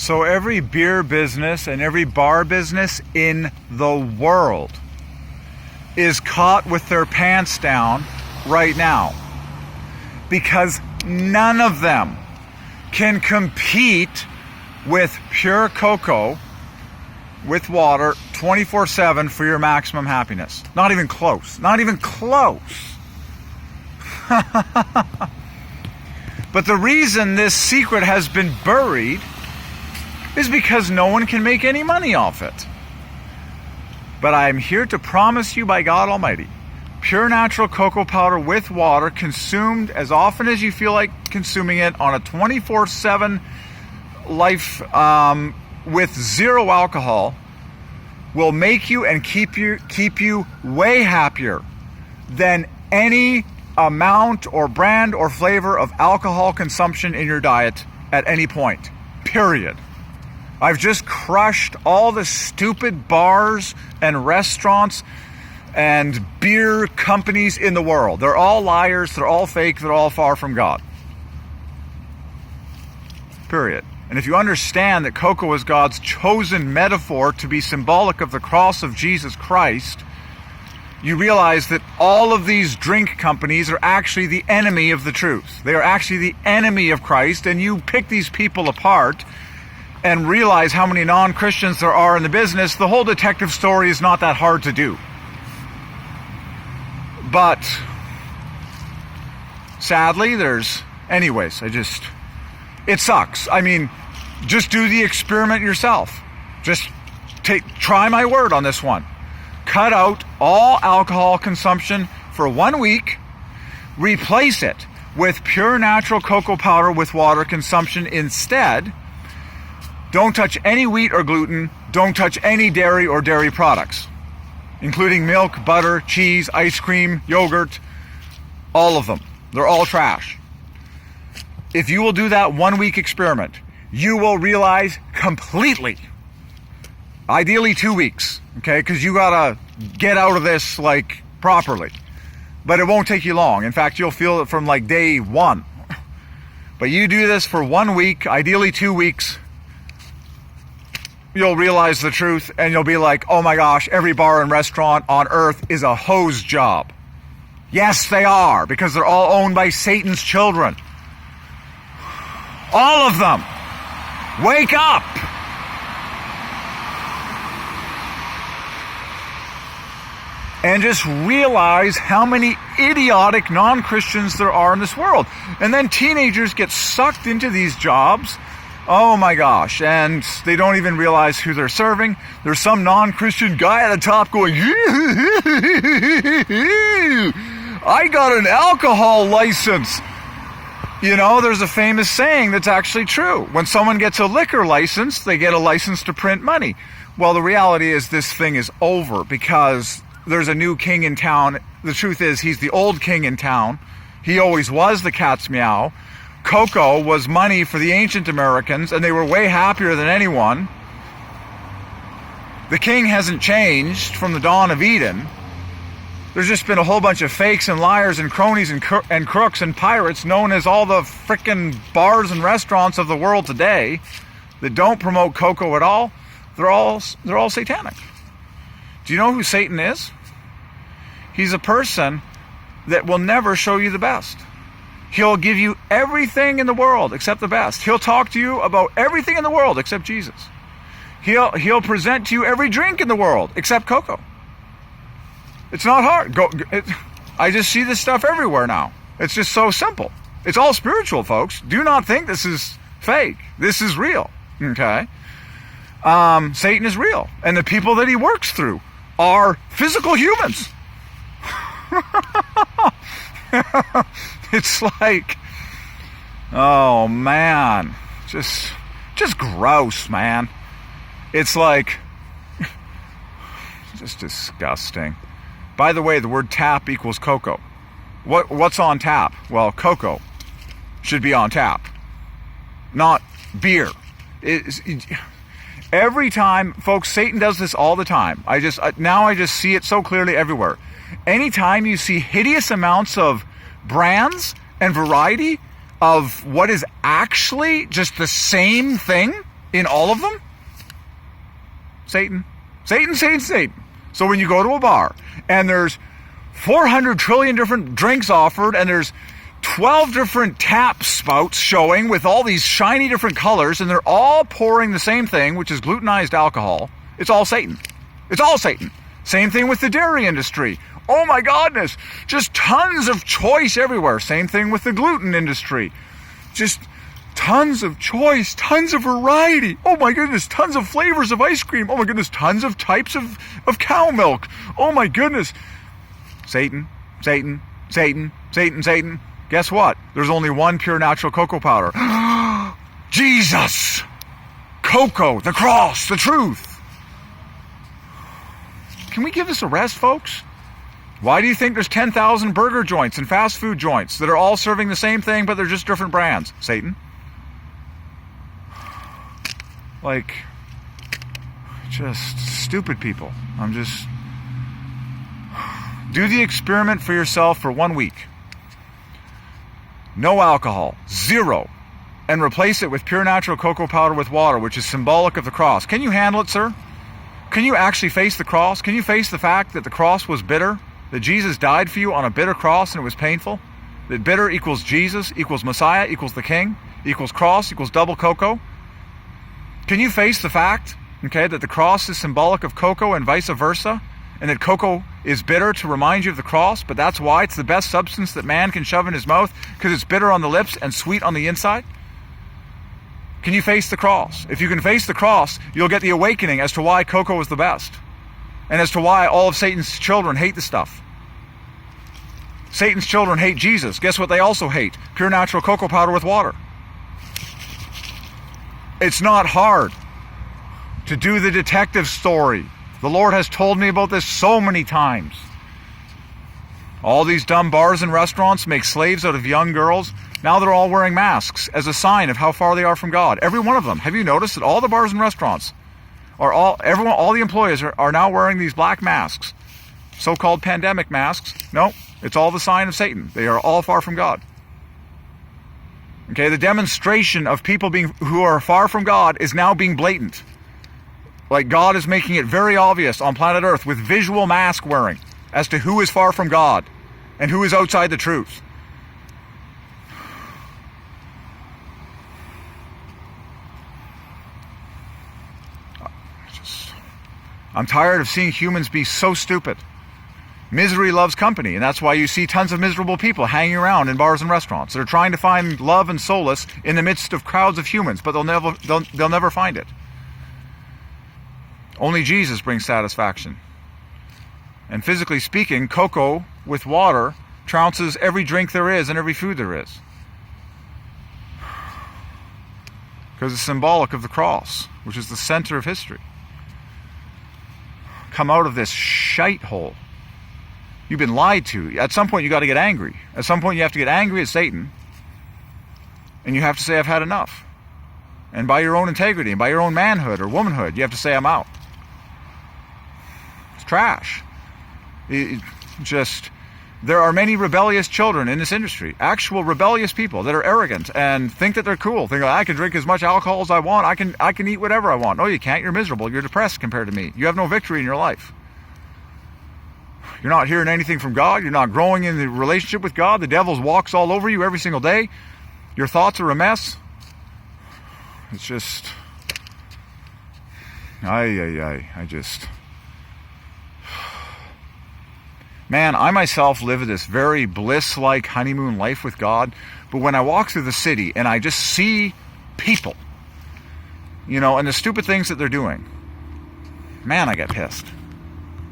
So every beer business and every bar business in the world is caught with their pants down right now, because none of them can compete with pure cocoa with water 24/7 for your maximum happiness. Not even close. Not even close. But the reason this secret has been buried is because no one can make any money off it. But I am here to promise you by God Almighty, pure natural cocoa powder with water, consumed as often as you feel like consuming it on a 24/7 life with zero alcohol, will make you and keep you way happier than any amount or brand or flavor of alcohol consumption in your diet at any point. Period. I've just crushed all the stupid bars and restaurants and beer companies in the world. They're all liars, they're all fake, they're all far from God. Period. And if you understand that cocoa is God's chosen metaphor to be symbolic of the cross of Jesus Christ, you realize that all of these drink companies are actually the enemy of the truth. They are actually the enemy of Christ, and you pick these people apart and realize how many non-Christians there are in the business. The whole detective story is not that hard to do. But sadly, it sucks. I mean, just do the experiment yourself. Just try my word on this one. Cut out all alcohol consumption for 1 week. Replace it with pure natural cocoa powder with water consumption instead. Don't touch any wheat or gluten. Don't touch any dairy or dairy products, including milk, butter, cheese, ice cream, yogurt, all of them. They're all trash. If you will do that 1 week experiment, you will realize completely, ideally 2 weeks, okay? Because you gotta get out of this like properly. But it won't take you long. In fact, you'll feel it from like day one. But you do this for 1 week, ideally 2 weeks, you'll realize the truth and you'll be like, oh my gosh, every bar and restaurant on earth is a hose job. Yes, they are, because they're all owned by Satan's children. All of them. Wake up. And just realize how many idiotic non-Christians there are in this world. And then teenagers get sucked into these jobs. Oh my gosh, and they don't even realize who they're serving. There's some non-Christian guy at the top going, I got an alcohol license. You know, there's a famous saying that's actually true. When someone gets a liquor license, they get a license to print money. Well, the reality is this thing is over because there's a new king in town. The truth is he's the old king in town. He always was the cat's meow. Cocoa was money for the ancient Americans, and they were way happier than anyone. The king hasn't changed from the dawn of Eden. There's just been a whole bunch of fakes and liars and cronies and crooks and pirates known as all the frickin' bars and restaurants of the world today that don't promote cocoa at all. They're all satanic. Do you know who Satan is? He's a person that will never show you the best. He'll give you everything in the world except the best. He'll talk to you about everything in the world except Jesus. He'll present to you every drink in the world except cocoa. It's not hard. I just see this stuff everywhere now. It's just so simple. It's all spiritual, folks. Do not think this is fake. This is real. Okay? Satan is real. And the people that he works through are physical humans. It's like, oh man, just gross, man. It's like, just disgusting. By the way, the word tap equals cocoa. What's on tap? Well, cocoa should be on tap, not beer. Every time, folks, Satan does this all the time. I just see it so clearly everywhere. Anytime you see hideous amounts of brands and variety of what is actually just the same thing, in all of them? Satan. Satan, Satan, Satan. So when you go to a bar and there's 400 trillion different drinks offered and there's 12 different tap spouts showing with all these shiny different colors and they're all pouring the same thing, which is glutenized alcohol, it's all Satan. It's all Satan. Same thing with the dairy industry. Oh my goodness, just tons of choice everywhere. Same thing with the gluten industry. Just tons of choice, tons of variety. Oh my goodness, tons of flavors of ice cream. Oh my goodness, tons of types of cow milk. Oh my goodness. Satan, Satan, Satan, Satan, Satan. Guess what? There's only one pure natural cocoa powder. Jesus! Cocoa, the cross, the truth. Can we give this a rest, folks? Why do you think there's 10,000 burger joints and fast food joints that are all serving the same thing, but they're just different brands? Satan. Like, just stupid people. Do the experiment for yourself for 1 week. No alcohol, 0, and replace it with pure natural cocoa powder with water, which is symbolic of the cross. Can you handle it, sir? Can you actually face the cross? Can you face the fact that the cross was bitter? That Jesus died for you on a bitter cross and it was painful? That bitter equals Jesus, equals Messiah, equals the King, equals cross, equals double cocoa? Can you face the fact, okay, that the cross is symbolic of cocoa and vice versa? And that cocoa is bitter to remind you of the cross, but that's why it's the best substance that man can shove in his mouth, because it's bitter on the lips and sweet on the inside? Can you face the cross? If you can face the cross, you'll get the awakening as to why cocoa is the best. And as to why all of Satan's children hate the stuff. Satan's children hate Jesus. Guess what they also hate? Pure natural cocoa powder with water. It's not hard to do the detective story. The Lord has told me about this so many times. All these dumb bars and restaurants make slaves out of young girls. Now they're all wearing masks as a sign of how far they are from God. Every one of them. Have you noticed that all the bars and restaurants are all the employees are now wearing these black masks, so-called pandemic masks? No, it's all the sign of Satan. They are all far from God. Okay, the demonstration of people who are far from God is now being blatant. Like God is making it very obvious on planet Earth with visual mask wearing as to who is far from God and who is outside the truth. I'm tired of seeing humans be so stupid. Misery loves company, and that's why you see tons of miserable people hanging around in bars and restaurants. They're trying to find love and solace in the midst of crowds of humans, but they'll never find it. Only Jesus brings satisfaction. And physically speaking, cocoa with water trounces every drink there is and every food there is. Because it's symbolic of the cross, which is the center of history. Come out of this shite hole. You've been lied to. At some point you got to get angry. At some point you have to get angry at Satan. And you have to say, I've had enough. And by your own integrity and by your own manhood or womanhood, you have to say, I'm out. It's trash. There are many rebellious children in this industry. Actual rebellious people that are arrogant and think that they're cool. Think, I can drink as much alcohol as I want. I can eat whatever I want. No, you can't. You're miserable. You're depressed compared to me. You have no victory in your life. You're not hearing anything from God. You're not growing in the relationship with God. The devil walks all over you every single day. Your thoughts are a mess. It's just... Man, I myself live this very bliss-like honeymoon life with God, but when I walk through the city and I just see people, and the stupid things that they're doing, man, I get pissed.